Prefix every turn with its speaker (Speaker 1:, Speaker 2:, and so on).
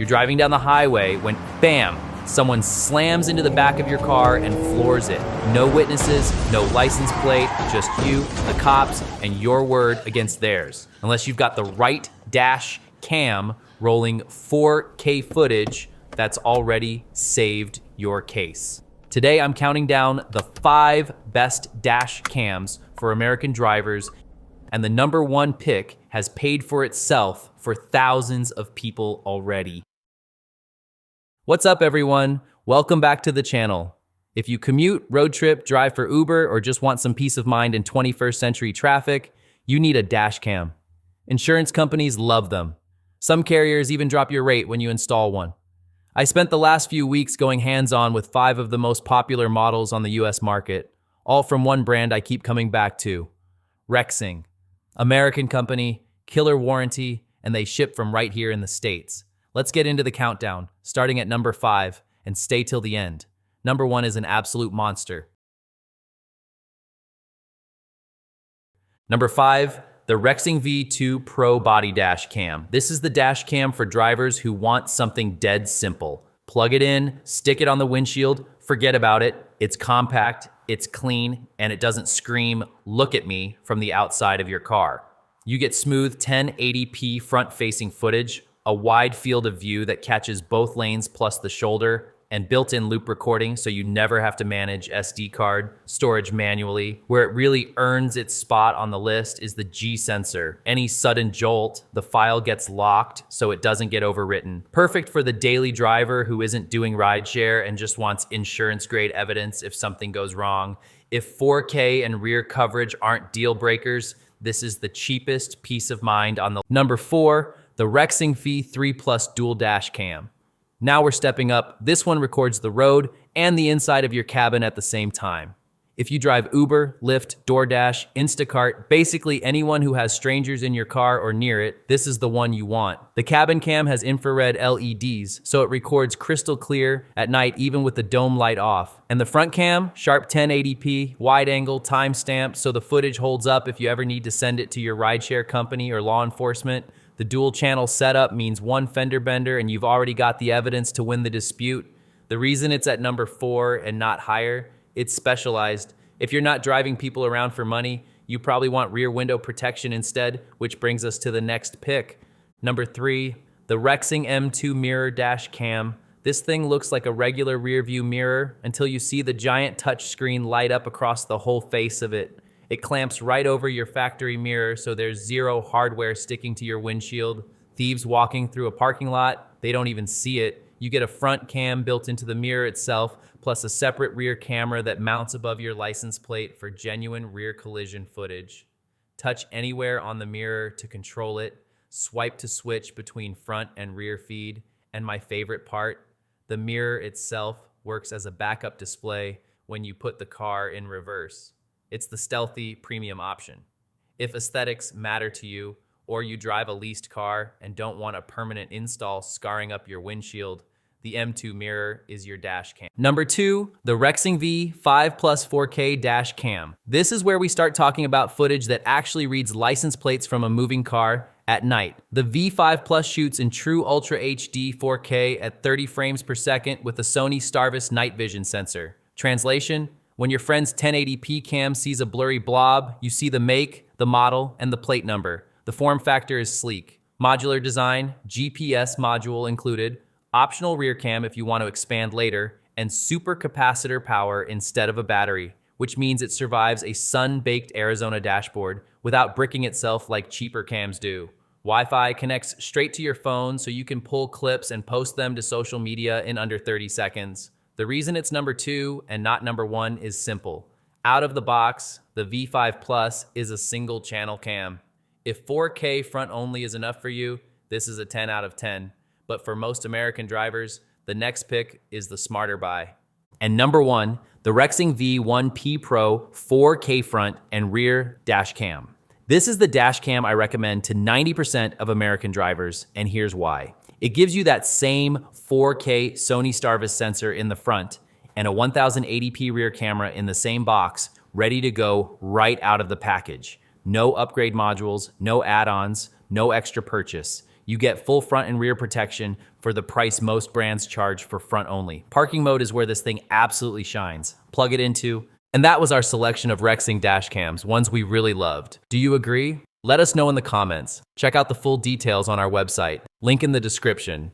Speaker 1: You're driving down the highway when, bam, someone slams into the back of your car and floors it. No witnesses, no license plate, just you, the cops, and your word against theirs. Unless you've got the right dash cam rolling 4K footage that's already saved your case. Today, I'm counting down the 5 best dash cams for American drivers, and the number 1 pick has paid for itself for thousands of people already. What's up, everyone? Welcome back to the channel. If you commute, road trip, drive for Uber, or just want some peace of mind in 21st century traffic, you need a dash cam. Insurance companies love them. Some carriers even drop your rate when you install one. I spent the last few weeks going hands-on with 5 of the most popular models on the US market, all from one brand I keep coming back to, Rexing. American company, killer warranty, and they ship from right here in the States. Let's get into the countdown, starting at number 5, and stay till the end. Number 1 is an absolute monster. Number 5, the Rexing V2 Pro Body Dash Cam. This is the dash cam for drivers who want something dead simple. Plug it in, stick it on the windshield, forget about it. It's compact, it's clean, and it doesn't scream, "Look at me," from the outside of your car. You get smooth 1080p front-facing footage, a wide field of view that catches both lanes plus the shoulder, and built-in loop recording so you never have to manage SD card storage manually. Where it really earns its spot on the list is the G sensor. Any sudden jolt, the file gets locked so it doesn't get overwritten. Perfect for the daily driver who isn't doing rideshare and just wants insurance-grade evidence if something goes wrong. If 4K and rear coverage aren't deal breakers, this is the cheapest peace of mind on the Number 4, the Rexing V3 Plus Dual Dash Cam. Now we're stepping up. This one records the road and the inside of your cabin at the same time. If you drive Uber, Lyft, DoorDash, Instacart, basically anyone who has strangers in your car or near it, this is the one you want. The cabin cam has infrared LEDs, so it records crystal clear at night even with the dome light off. And the front cam, sharp 1080p, wide angle, timestamp, so the footage holds up if you ever need to send it to your rideshare company or law enforcement. The dual channel setup means one fender bender and you've already got the evidence to win the dispute. The reason it's at number 4 and not higher, it's specialized. If you're not driving people around for money, you probably want rear window protection instead, which brings us to the next pick. Number 3, the Rexing M2 Mirror Dash Cam. This thing looks like a regular rear view mirror until you see the giant touchscreen light up across the whole face of it. It clamps right over your factory mirror, so there's zero hardware sticking to your windshield. Thieves walking through a parking lot, they don't even see it. You get a front cam built into the mirror itself, plus a separate rear camera that mounts above your license plate for genuine rear collision footage. Touch anywhere on the mirror to control it. Swipe to switch between front and rear feed. And my favorite part, the mirror itself works as a backup display when you put the car in reverse. It's the stealthy premium option. If aesthetics matter to you, or you drive a leased car and don't want a permanent install scarring up your windshield, the M2 mirror is your dash cam. Number 2, the Rexing V5 Plus 4K Dash Cam. This is where we start talking about footage that actually reads license plates from a moving car at night. The V5 Plus shoots in true Ultra HD 4K at 30 frames per second with a Sony Starvis night vision sensor. Translation: when your friend's 1080p cam sees a blurry blob, you see the make, the model, and the plate number. The form factor is sleek. Modular design, GPS module included, optional rear cam if you want to expand later, and supercapacitor power instead of a battery, which means it survives a sun-baked Arizona dashboard without bricking itself like cheaper cams do. Wi-Fi connects straight to your phone so you can pull clips and post them to social media in under 30 seconds. The reason it's number 2 and not number 1 is simple. Out of the box, the V5 Plus is a single channel cam. If 4K front only is enough for you, this is a 10 out of 10. But for most American drivers, the next pick is the smarter buy. And number 1, the Rexing V1P Pro 4K front and rear dash cam. This is the dash cam I recommend to 90% of American drivers, and here's why. It gives you that same 4K Sony Starvis sensor in the front and a 1080p rear camera in the same box, ready to go right out of the package. No upgrade modules, no add-ons, no extra purchase. You get full front and rear protection for the price most brands charge for front only. Parking mode is where this thing absolutely shines. Plug it into, and that was our selection of Rexing dash cams, ones we really loved. Do you agree? Let us know in the comments. Check out the full details on our website, link in the description.